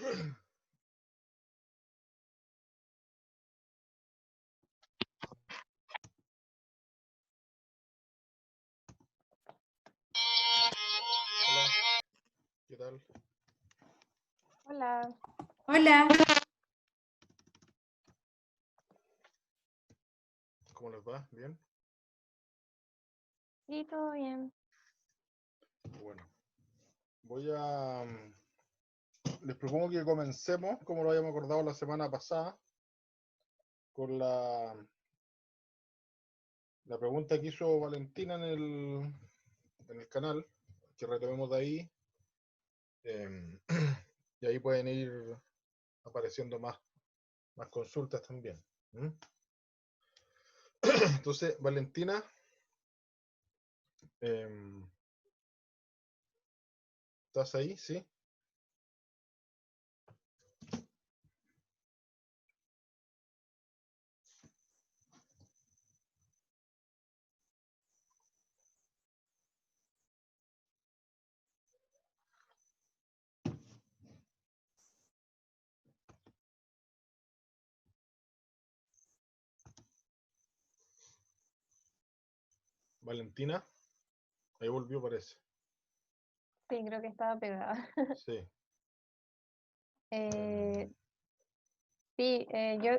Hola, ¿qué tal? Hola. Hola. ¿Cómo les va? ¿Bien? Sí, todo bien. Bueno, voy a... Les propongo que comencemos, como lo habíamos acordado la semana pasada, con la pregunta que hizo Valentina en el canal, que retomemos de ahí, y ahí pueden ir apareciendo más consultas también. Entonces, Valentina, ¿estás ahí? ¿Sí? Valentina, ahí volvió, parece. Sí, creo que estaba pegada. Sí. Sí, yo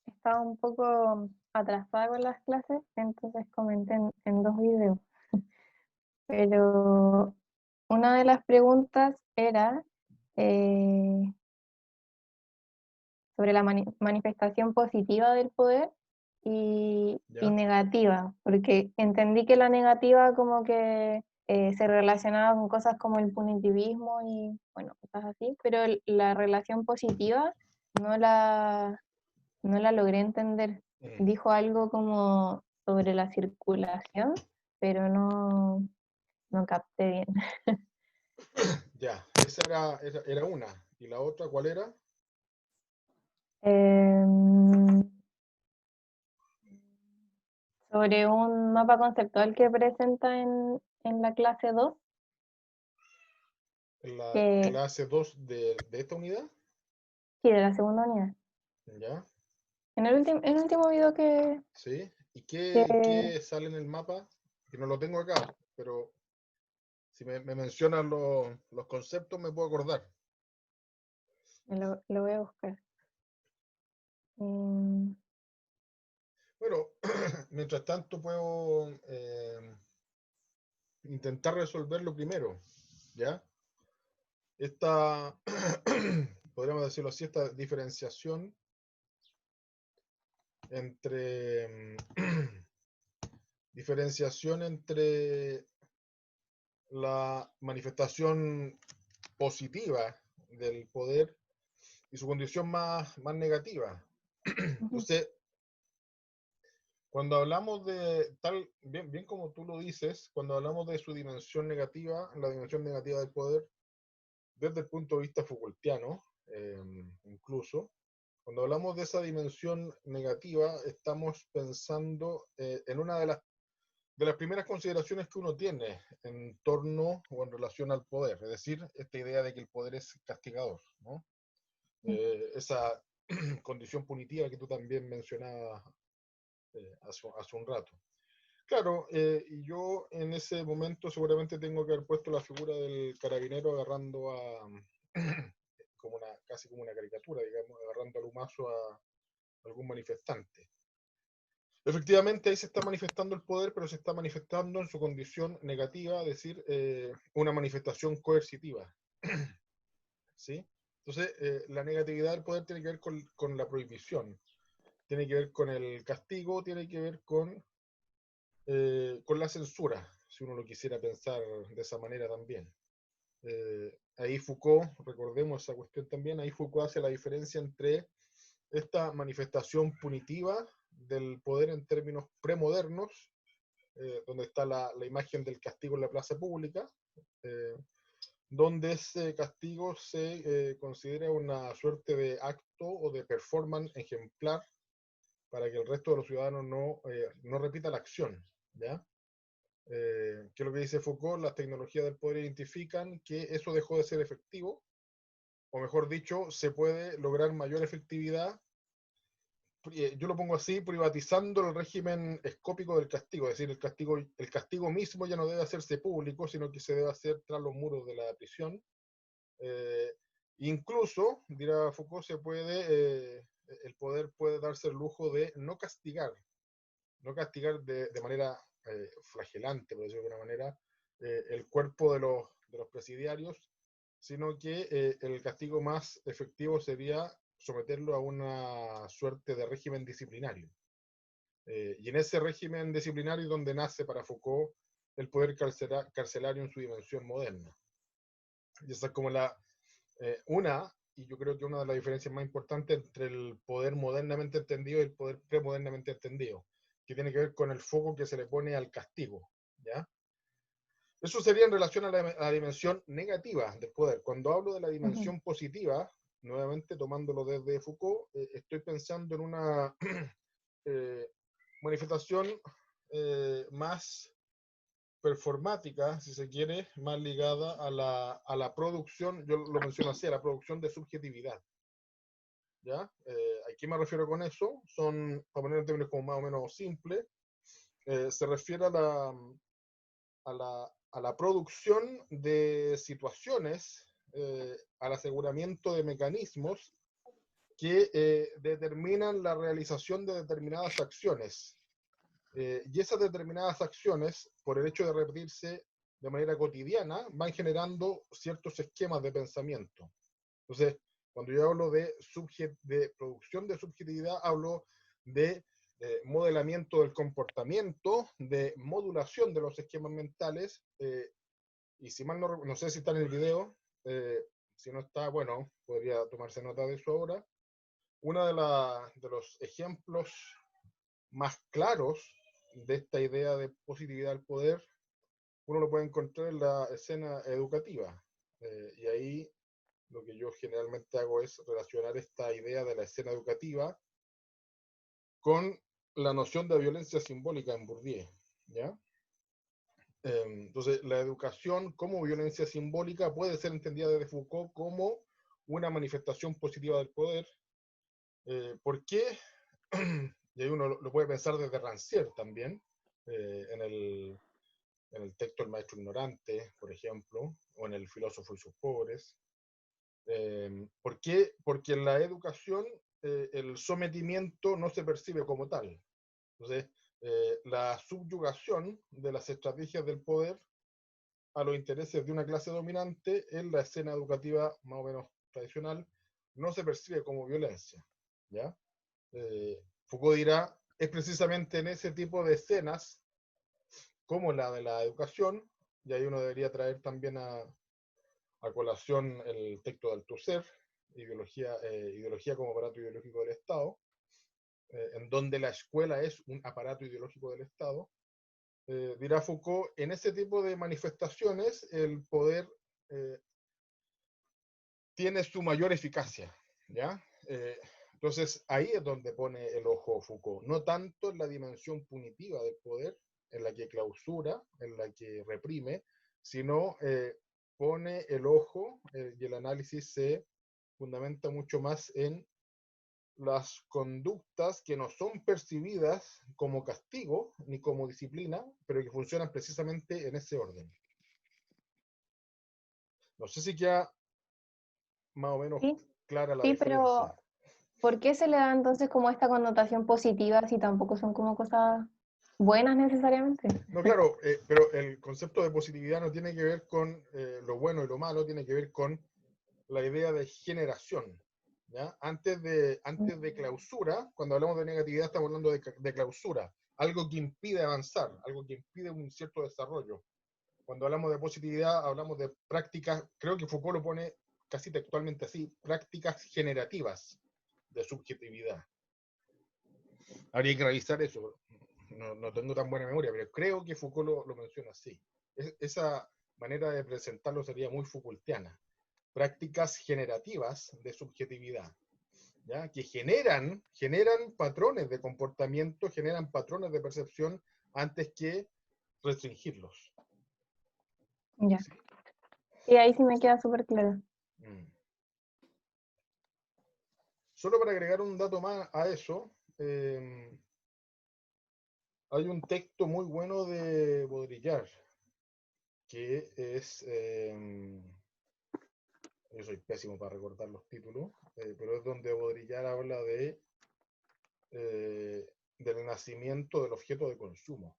estaba un poco atrasada con las clases, entonces comenté en dos videos. Pero una de las preguntas era sobre la manifestación positiva del poder y ¿Ya? negativa, porque entendí que la negativa como que se relacionaba con cosas como el punitivismo y bueno, cosas así, pero la relación positiva no la, no la logré entender. Dijo algo como sobre la circulación, pero no capté bien. Ya, esa era una. ¿Y la otra cuál era? Em, Sobre un mapa conceptual que presenta en la clase 2 En la que clase 2 de esta unidad. sí, de la segunda unidad. ¿Ya? En el último video ¿Sí? ¿Y que qué sale en el mapa? Que no lo tengo acá, pero si me mencionan los conceptos me puedo acordar. lo voy a buscar. Em, Bueno, mientras tanto puedo intentar resolverlo primero, ¿ya? Esta, podríamos decirlo así, esta diferenciación entre la manifestación positiva del poder y su condición más negativa. Entonces, cuando hablamos de tal, bien como tú lo dices, cuando hablamos de su dimensión negativa, la dimensión negativa del poder, desde el punto de vista Foucaultiano, incluso, cuando hablamos de esa dimensión negativa, estamos pensando en una de las primeras consideraciones que uno tiene en torno o en relación al poder, es decir, esta idea de que el poder es castigador, ¿no? Esa condición punitiva que tú también mencionabas hace un rato. Claro, y yo en ese momento seguramente tengo que haber puesto la figura del carabinero agarrando casi como una caricatura, digamos, agarrando al humazo a algún manifestante. Efectivamente, ahí se está manifestando el poder, pero se está manifestando en su condición negativa, es decir, una manifestación coercitiva. ¿Sí? Entonces, la negatividad del poder tiene que ver con la prohibición, tiene que ver con el castigo, tiene que ver con la censura, si uno lo quisiera pensar de esa manera también. Ahí Foucault, recordemos esa cuestión también, ahí Foucault hace la diferencia entre esta manifestación punitiva del poder en términos premodernos, donde está la imagen del castigo en la plaza pública, donde ese castigo se considera una suerte de acto o de performance ejemplar para que el resto de los ciudadanos no repita la acción, ¿ya? ¿Qué es lo que dice Foucault? Las tecnologías del poder identifican que eso dejó de ser efectivo o mejor dicho, se puede lograr mayor efectividad, yo lo pongo así, privatizando el régimen escópico del castigo, es decir, el castigo mismo ya no debe hacerse público, sino que se debe hacer tras los muros de la prisión. Incluso, dirá Foucault, el poder puede darse el lujo de no castigar de manera flagelante, por decirlo de alguna manera, el cuerpo de los presidiarios, sino que el castigo más efectivo sería someterlo a una suerte de régimen disciplinario. Y en ese régimen disciplinario donde nace para Foucault el poder carcelario en su dimensión moderna. Y esa es como y yo creo que una de las diferencias más importantes entre el poder modernamente entendido y el poder premodernamente entendido, que tiene que ver con el foco que se le pone al castigo, ¿ya? Eso sería en relación a la dimensión negativa del poder. Cuando hablo de la dimensión positiva, nuevamente tomándolo desde Foucault, estoy pensando en una manifestación más performática, si se quiere, más ligada a la producción, yo lo menciono así, a la producción de subjetividad. ¿Ya? ¿A qué me refiero con eso? Para poner en términos como más o menos simples, se refiere a la producción de situaciones, al aseguramiento de mecanismos que determinan la realización de determinadas acciones. Y esas determinadas acciones, por el hecho de repetirse de manera cotidiana, van generando ciertos esquemas de pensamiento. Entonces, cuando yo hablo de producción de subjetividad, hablo de modelamiento del comportamiento, de modulación de los esquemas mentales, y si mal no sé si está en el video, si no está, bueno, podría tomarse nota de eso ahora. Uno de los ejemplos más claros de esta idea de positividad del poder, uno lo puede encontrar en la escena educativa. Y ahí lo que yo generalmente hago es relacionar esta idea de la escena educativa con la noción de violencia simbólica en Bourdieu, ¿ya? Entonces, la educación como violencia simbólica puede ser entendida desde Foucault como una manifestación positiva del poder. ¿Por qué? Y ahí uno lo puede pensar desde Rancière también, en el texto El maestro ignorante, por ejemplo, o en El filósofo y sus pobres. ¿Por qué? Porque en la educación el sometimiento no se percibe como tal. Entonces, la subyugación de las estrategias del poder a los intereses de una clase dominante en la escena educativa más o menos tradicional no se percibe como violencia, ¿ya? Foucault dirá, es precisamente en ese tipo de escenas, como la de la educación, y ahí uno debería traer también a colación el texto de Althusser, ideología como aparato ideológico del Estado, en donde la escuela es un aparato ideológico del Estado, dirá Foucault, en ese tipo de manifestaciones el poder tiene su mayor eficacia, ¿ya? Entonces ahí es donde pone el ojo Foucault, no tanto en la dimensión punitiva del poder, en la que clausura, en la que reprime, sino pone el ojo y el análisis se fundamenta mucho más en las conductas que no son percibidas como castigo ni como disciplina, pero que funcionan precisamente en ese orden. No sé si queda más o menos Sí, clara la sí, diferencia. pero ¿por qué se le da entonces como esta connotación positiva si tampoco son como cosas buenas necesariamente? No, claro, pero el concepto de positividad no tiene que ver con lo bueno y lo malo, tiene que ver con la idea de generación. ¿Ya? Antes de clausura, cuando hablamos de negatividad, estamos hablando de clausura, algo que impide avanzar, algo que impide un cierto desarrollo. Cuando hablamos de positividad, hablamos de prácticas, creo que Foucault lo pone casi textualmente así, prácticas generativas de subjetividad. Habría que revisar eso, no tengo tan buena memoria, pero creo que Foucault lo menciona así. Esa manera de presentarlo sería muy Foucaultiana. Prácticas generativas de subjetividad, ¿ya? Que generan patrones de comportamiento, generan patrones de percepción antes que restringirlos. Ya. Sí. Y ahí sí me queda súper claro. Mm. Solo para agregar un dato más a eso, hay un texto muy bueno de Baudrillard, que es, yo soy pésimo para recordar los títulos, pero es donde Baudrillard habla del nacimiento del objeto de consumo.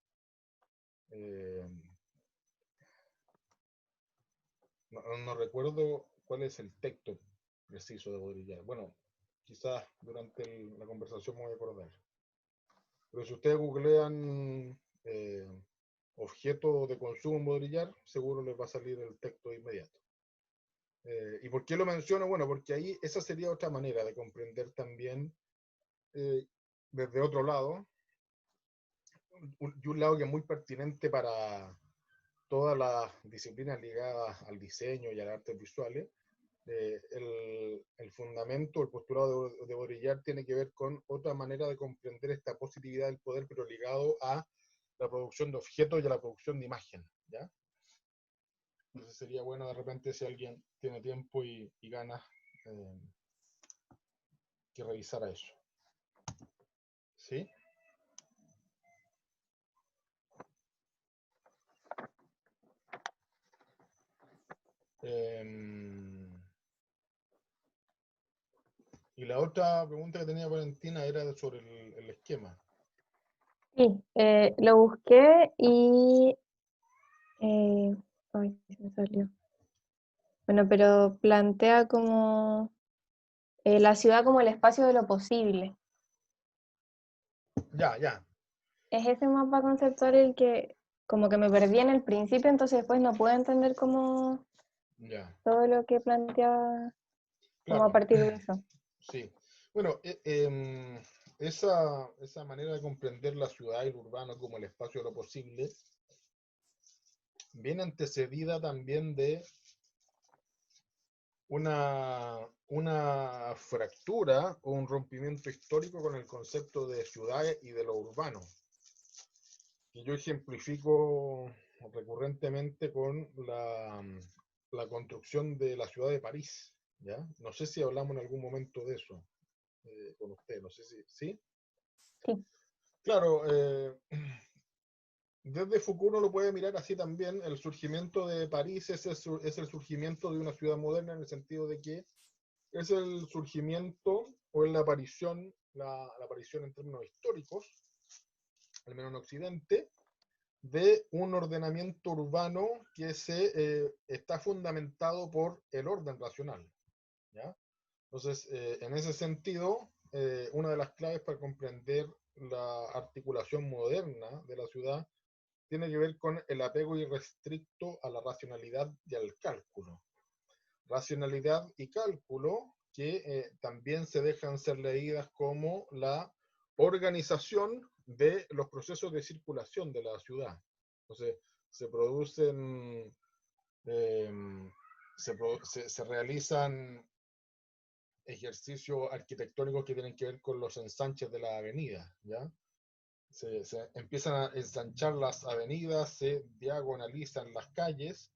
No recuerdo cuál es el texto preciso de Baudrillard. Bueno, quizás durante la conversación me voy a acordar. Pero si ustedes googlean objeto de consumo en Baudrillard, seguro les va a salir el texto de inmediato. ¿Y por qué lo menciono? Bueno, porque ahí esa sería otra manera de comprender también desde otro lado, y un lado que es muy pertinente para todas las disciplinas ligadas al diseño y a las artes visuales. El fundamento, el postulado de Baudrillard tiene que ver con otra manera de comprender esta positividad del poder, pero ligado a la producción de objetos y a la producción de imagen, ¿ya? Entonces sería bueno de repente, si alguien tiene tiempo y ganas, que revisara eso. ¿Sí? Y la otra pregunta que tenía Valentina era sobre el esquema. Sí, lo busqué y... ay, se me salió. Bueno, pero plantea como la ciudad como el espacio de lo posible. Ya. Es ese mapa conceptual el que como que me perdí en el principio, entonces después no puedo entender como Ya. todo lo que planteaba como a Claro. partir de eso. Sí. Bueno, esa manera de comprender la ciudad y el urbano como el espacio de lo posible viene antecedida también de una fractura o un rompimiento histórico con el concepto de ciudad y de lo urbano, que yo ejemplifico recurrentemente con la construcción de la ciudad de París, ¿ya? No sé si hablamos en algún momento de eso con usted, no sé si, ¿sí? Sí, Claro, desde Foucault uno lo puede mirar así también. El surgimiento de París es el surgimiento de una ciudad moderna, en el sentido de que es el surgimiento o la aparición en términos históricos, al menos en Occidente, de un ordenamiento urbano que está fundamentado por el orden racional, ¿ya? Entonces, en ese sentido, una de las claves para comprender la articulación moderna de la ciudad tiene que ver con el apego irrestricto a la racionalidad y al cálculo. Racionalidad y cálculo que también se dejan ser leídas como la organización de los procesos de circulación de la ciudad. Entonces, se producen, se realizan ejercicios arquitectónicos que tienen que ver con los ensanches de la avenida, ¿ya? Se empiezan a ensanchar las avenidas, se diagonalizan las calles,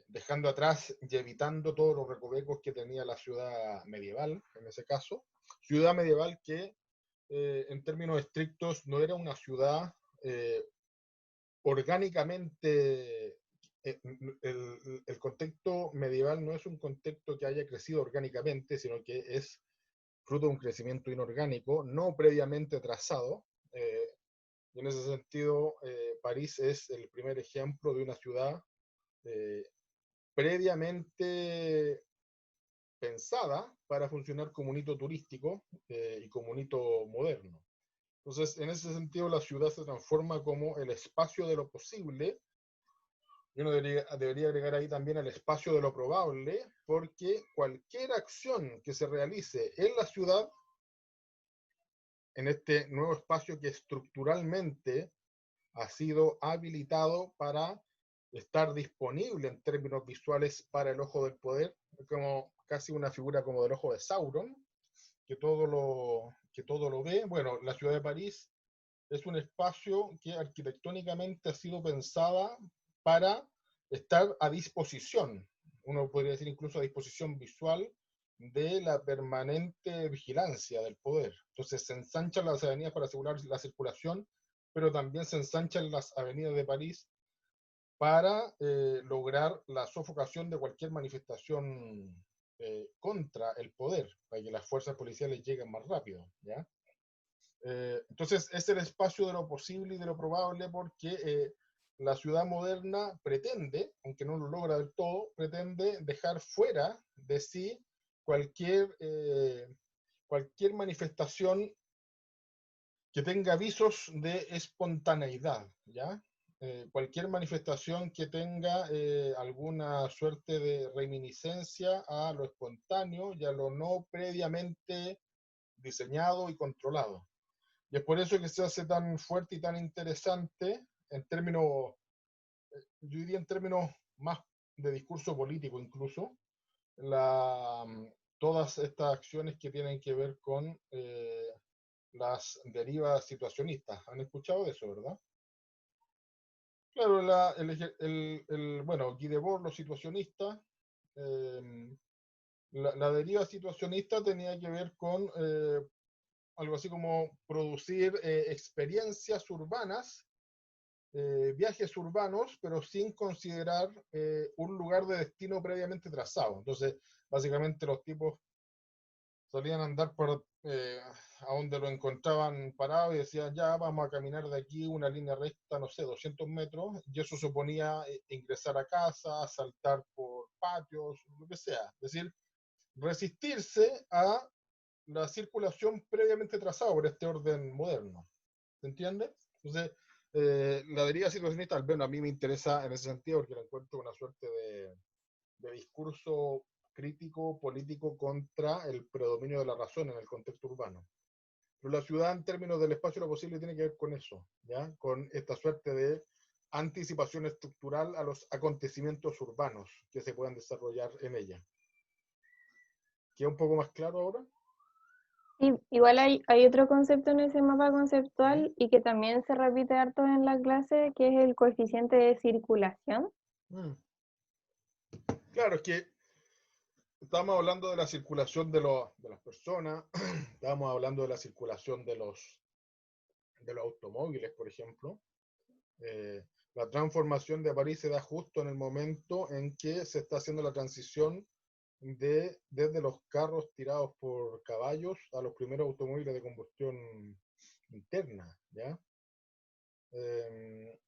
dejando atrás y evitando todos los recovecos que tenía la ciudad medieval, en ese caso. Ciudad medieval que, en términos estrictos, no era una ciudad orgánicamente. El contexto medieval no es un contexto que haya crecido orgánicamente, sino que es fruto de un crecimiento inorgánico, no previamente trazado. Y en ese sentido, París es el primer ejemplo de una ciudad previamente pensada para funcionar como un hito turístico y como un hito moderno. Entonces, en ese sentido, la ciudad se transforma como el espacio de lo posible, y uno debería agregar ahí también el espacio de lo probable, porque cualquier acción que se realice en la ciudad, en este nuevo espacio que estructuralmente ha sido habilitado para estar disponible en términos visuales para el ojo del poder, como casi una figura como del ojo de Sauron, que todo lo ve. Bueno, la ciudad de París es un espacio que arquitectónicamente ha sido pensada para estar a disposición, uno podría decir incluso a disposición visual de la permanente vigilancia del poder. Entonces se ensanchan las avenidas para asegurar la circulación, pero también se ensanchan las avenidas de París para lograr la sofocación de cualquier manifestación contra el poder, para que las fuerzas policiales lleguen más rápido, ¿ya? Entonces es el espacio de lo posible y de lo probable, porque la ciudad moderna pretende, aunque no lo logra del todo, pretende dejar fuera de sí cualquier manifestación que tenga visos de espontaneidad, ¿ya? Cualquier manifestación que tenga alguna suerte de reminiscencia a lo espontáneo y a lo no previamente diseñado y controlado. Y es por eso que se hace tan fuerte y tan interesante en términos, yo diría en términos más de discurso político incluso, la, todas estas acciones que tienen que ver con las derivas situacionistas. ¿Han escuchado de eso, verdad? Claro, bueno, Guy Debord, los situacionistas, la deriva situacionista tenía que ver con algo así como producir experiencias urbanas, viajes urbanos, pero sin considerar un lugar de destino previamente trazado. Entonces, básicamente los tipos solían andar por a donde lo encontraban parado y decían, ya vamos a caminar de aquí una línea recta, no sé, 200 metros, y eso suponía ingresar a casa, saltar por patios, lo que sea. Es decir, resistirse a la circulación previamente trazada por este orden moderno. ¿Se entiende? Entonces, la deriva situacionista, al menos a mí me interesa en ese sentido porque la encuentro una suerte de discurso crítico político contra el predominio de la razón en el contexto urbano. Pero la ciudad, en términos del espacio de lo posible, tiene que ver con eso, ¿ya? Con esta suerte de anticipación estructural a los acontecimientos urbanos que se puedan desarrollar en ella. ¿Queda un poco más claro ahora? Sí, igual hay otro concepto en ese mapa conceptual y que también se repite harto en la clase, que es el coeficiente de circulación. Claro, es que estábamos hablando de la circulación de las personas, estábamos hablando de la circulación de los automóviles, por ejemplo. La transformación de París se da justo en el momento en que se está haciendo la transición desde los carros tirados por caballos a los primeros automóviles de combustión interna, ¿ya? De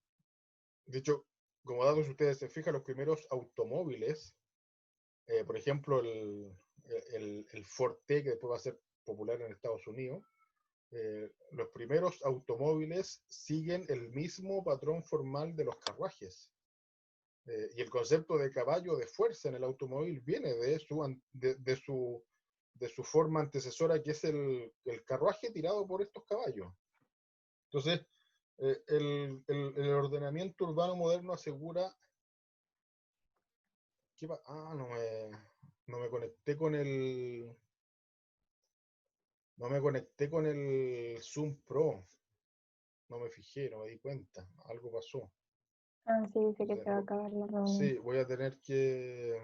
hecho, como datos, ustedes se fijan, los primeros automóviles, por ejemplo, el Ford T, que después va a ser popular en Estados Unidos, los primeros automóviles siguen el mismo patrón formal de los carruajes. Y el concepto de caballo de fuerza en el automóvil viene de su forma antecesora, que es el carruaje tirado por estos caballos. Entonces, el ordenamiento urbano moderno asegura... no me conecté con el... No me conecté con el Zoom Pro. No me fijé, no me di cuenta. Algo pasó. Ah, sí, dice que se va a acabar la reunión. Sí, voy a tener que...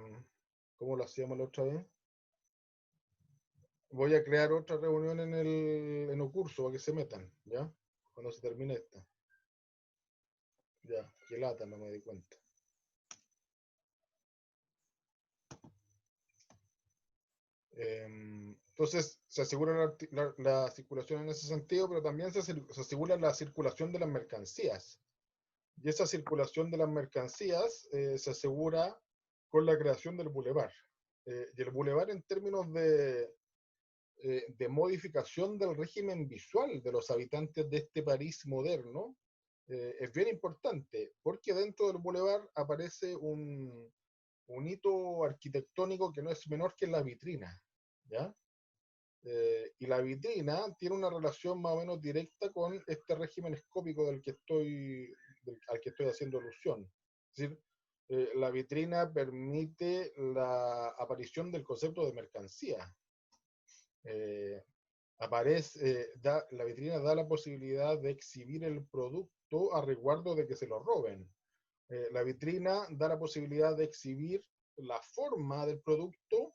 ¿Cómo lo hacíamos la otra vez? Voy a crear otra reunión en el curso para que se metan, ¿ya? Cuando se termine esta. Ya, qué lata, no me di cuenta. Entonces, se asegura la circulación en ese sentido, pero también se asegura la circulación de las mercancías. Y esa circulación de las mercancías se asegura con la creación del bulevar. Y el bulevar, en términos de modificación del régimen visual de los habitantes de este París moderno, es bien importante, porque dentro del bulevar aparece un hito arquitectónico que no es menor que la vitrina, ¿ya? Y la vitrina tiene una relación más o menos directa con este régimen escópico al que estoy haciendo alusión. Es decir, la vitrina permite la aparición del concepto de mercancía. La vitrina da la posibilidad de exhibir el producto a resguardo de que se lo roben. La vitrina da la posibilidad de exhibir la forma del producto,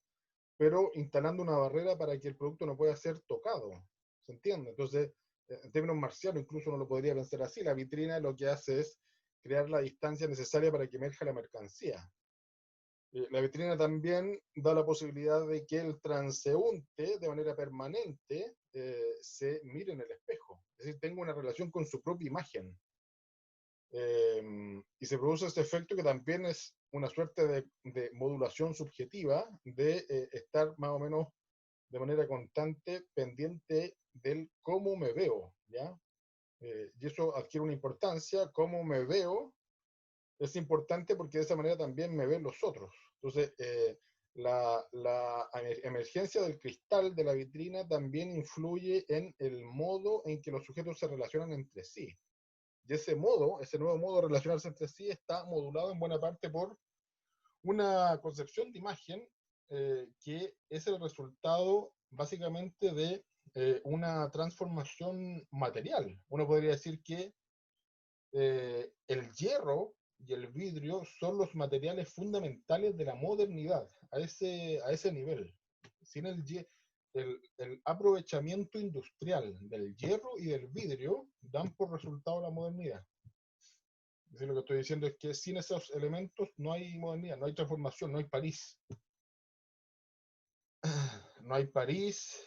pero instalando una barrera para que el producto no pueda ser tocado. ¿Se entiende? Entonces, en términos marcianos, incluso uno lo podría pensar así. La vitrina lo que hace es crear la distancia necesaria para que emerja la mercancía. La vitrina también da la posibilidad de que el transeúnte, de manera permanente, se mire en el espejo. Es decir, tenga una relación con su propia imagen. Y se produce este efecto que también es una suerte de modulación subjetiva, de estar más o menos de manera constante pendiente del cómo me veo, ¿ya? Y eso adquiere una importancia. Cómo me veo es importante porque de esa manera también me ven los otros. Entonces, la emergencia del cristal de la vitrina también influye en el modo en que los sujetos se relacionan entre sí. Y ese modo, ese nuevo modo de relacionarse entre sí, está modulado en buena parte por una concepción de imagen que es el resultado básicamente de una transformación material. Uno podría decir que el hierro y el vidrio son los materiales fundamentales de la modernidad, a ese nivel. Sin el aprovechamiento industrial del hierro y del vidrio dan por resultado la modernidad. Es decir, lo que estoy diciendo es que sin esos elementos no hay modernidad, no hay transformación, no hay París. No hay París,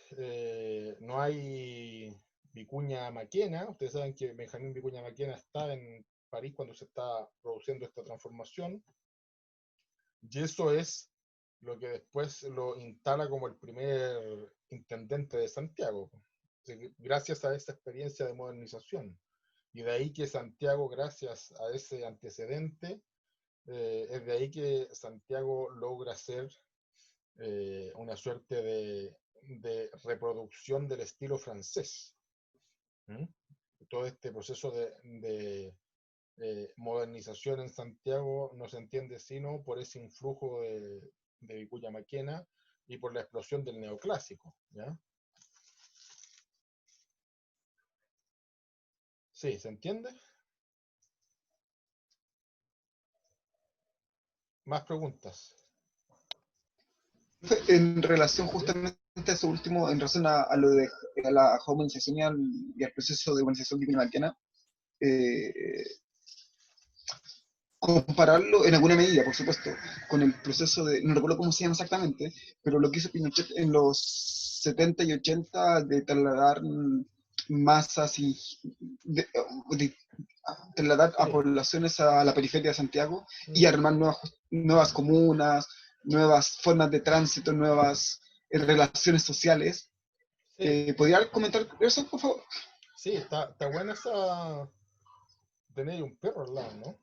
no hay Vicuña Maquena. Ustedes saben que Benjamín Vicuña Maquena está en París cuando se está produciendo esta transformación. Y eso es lo que después lo instala como el primer intendente de Santiago, gracias a esa experiencia de modernización. Y de ahí que Santiago, gracias a ese antecedente, es de ahí que Santiago logra ser una suerte de reproducción del estilo francés. ¿Mm? Todo este proceso de modernización en Santiago no se entiende sino por ese influjo de Vicuña Maquena y por la explosión del neoclásico. ¿Ya? Sí, ¿se entiende? Más preguntas. En relación justamente a eso último, en relación a lo de a la humanización y al proceso de humanización vicuña-maquena, compararlo en alguna medida, por supuesto, con el proceso de, no recuerdo cómo se llama exactamente, pero lo que hizo Pinochet en los 70 y 80 de trasladar masas y de trasladar a Sí. poblaciones a la periferia de Santiago y Mm. armar nuevas comunas, nuevas formas de tránsito, nuevas relaciones sociales. Sí, ¿Podría comentar eso, por favor? sí, está buena esa. Tenéis un perro al lado, ¿no?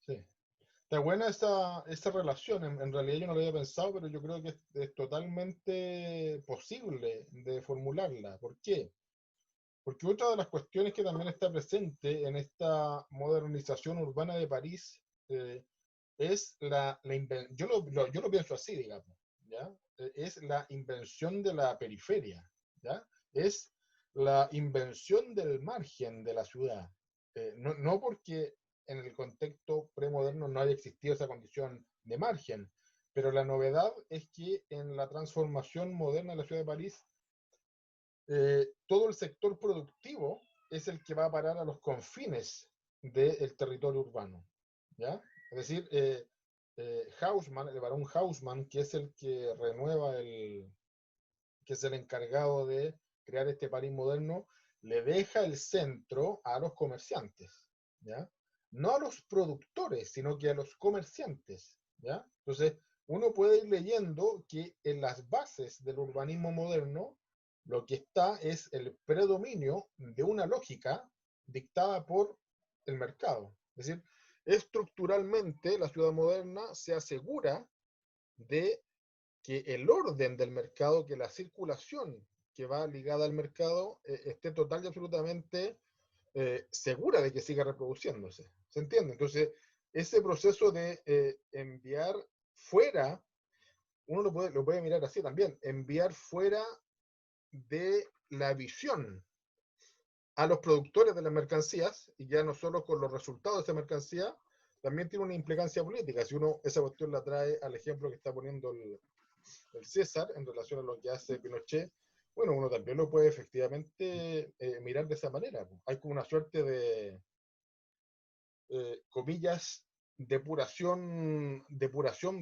Sí. Está buena esa relación. En realidad yo no lo había pensado, pero yo creo que es totalmente posible de formularla. ¿Por qué? Porque otra de las cuestiones que también está presente en esta modernización urbana de París es yo lo pienso así, digamos, ¿ya? Es la invención de la periferia, ¿ya? Es la invención del margen de la ciudad. No porque en el contexto premoderno no haya existido esa condición de margen, pero la novedad es que en la transformación moderna de la ciudad de París, todo el sector productivo es el que va a parar a los confines del territorio urbano, ¿ya? Es decir, Haussmann, el barón Haussmann, que es el que renueva que es el encargado de crear este París moderno, le deja el centro a los comerciantes, ¿ya? No a los productores, sino que a los comerciantes, ¿ya? Entonces, uno puede ir leyendo que en las bases del urbanismo moderno lo que está es el predominio de una lógica dictada por el mercado. Es decir, estructuralmente la ciudad moderna se asegura de que el orden del mercado, que la circulación que va ligada al mercado esté total y absolutamente segura de que siga reproduciéndose. ¿Se entiende? Entonces, ese proceso de enviar fuera, uno lo puede mirar así también, enviar fuera de la visión a los productores de las mercancías, y ya no solo con los resultados de esa mercancía, también tiene una implicancia política. Si uno esa cuestión la trae al ejemplo que está poniendo el César en relación a lo que hace Pinochet, bueno, uno también lo puede efectivamente mirar de esa manera. Hay como una suerte de, comillas, depuración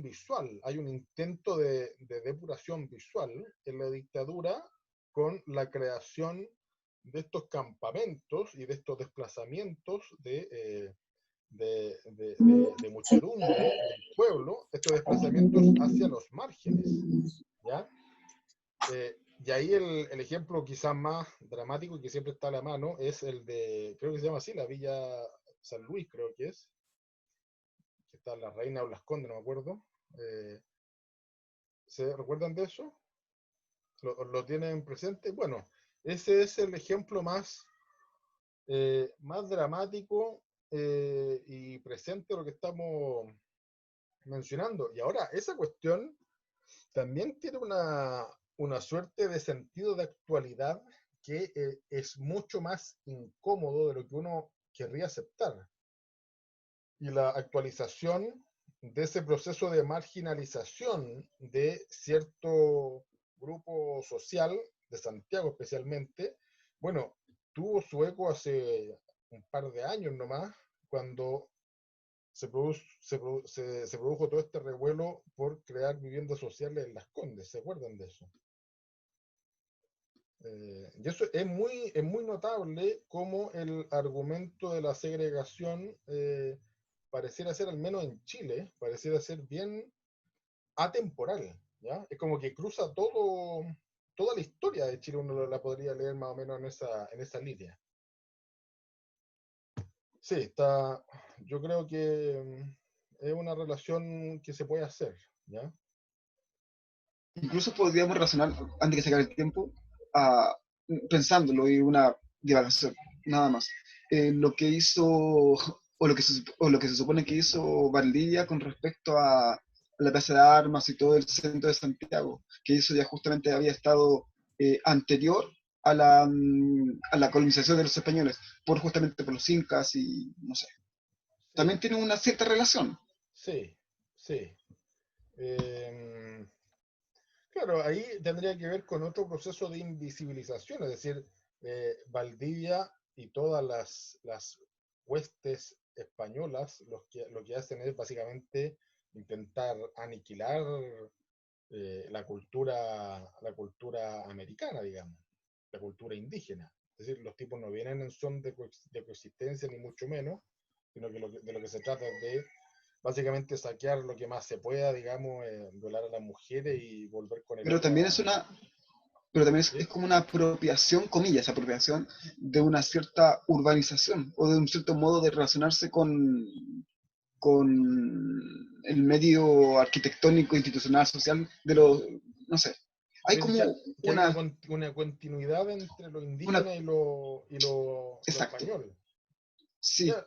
visual. Hay un intento de depuración visual en la dictadura con la creación de estos campamentos y de estos desplazamientos de muchedumbre del pueblo, estos desplazamientos hacia los márgenes, ¿ya? Y ahí el ejemplo quizás más dramático y que siempre está a la mano es el de, creo que se llama así, la Villa San Luis, creo que es, que está la Reina o las Condes, no me acuerdo. ¿Se recuerdan de eso? ¿Lo tienen presente? Bueno, ese es el ejemplo más dramático y presente de lo que estamos mencionando. Y ahora, esa cuestión también tiene una suerte de sentido de actualidad que es mucho más incómodo de lo que uno querría aceptar. Y la actualización de ese proceso de marginalización de cierto grupo social, de Santiago especialmente, bueno, tuvo su eco hace un par de años nomás, cuando se produjo todo este revuelo por crear viviendas sociales en Las Condes. ¿Se acuerdan de eso? Y eso es muy notable cómo el argumento de la segregación pareciera ser, al menos en Chile, pareciera ser bien atemporal, ¿ya? Es como que cruza toda la historia de Chile, uno la podría leer más o menos en esa línea. Sí, yo creo que es una relación que se puede hacer, ¿ya? Incluso podríamos razonar, antes de sacar el tiempo, a, pensándolo y una divagación, nada más. Lo que hizo, o lo que se supone que hizo Valdivia con respecto a la Plaza de Armas y todo el centro de Santiago, que eso ya justamente había estado anterior a la colonización de los españoles, justamente por los incas y no sé. También Sí, tiene una cierta relación. sí, sí. Claro, ahí tendría que ver con otro proceso de invisibilización, es decir, Valdivia y todas las huestes españolas lo que hacen es básicamente intentar aniquilar la cultura americana, digamos, la cultura indígena. Es decir, los tipos no vienen en son de coexistencia, ni mucho menos, sino que de lo que se trata es de básicamente saquear lo que más se pueda, digamos, violar a las mujeres y volver con el Pero oro también a... es ¿Sí? como una apropiación, comillas, apropiación de una cierta urbanización o de un cierto modo de relacionarse con el medio arquitectónico, institucional, social de los, no sé. Hay Es decir, como que hay una, una continuidad entre lo una, indígena y lo exacto, español. sí, Ya,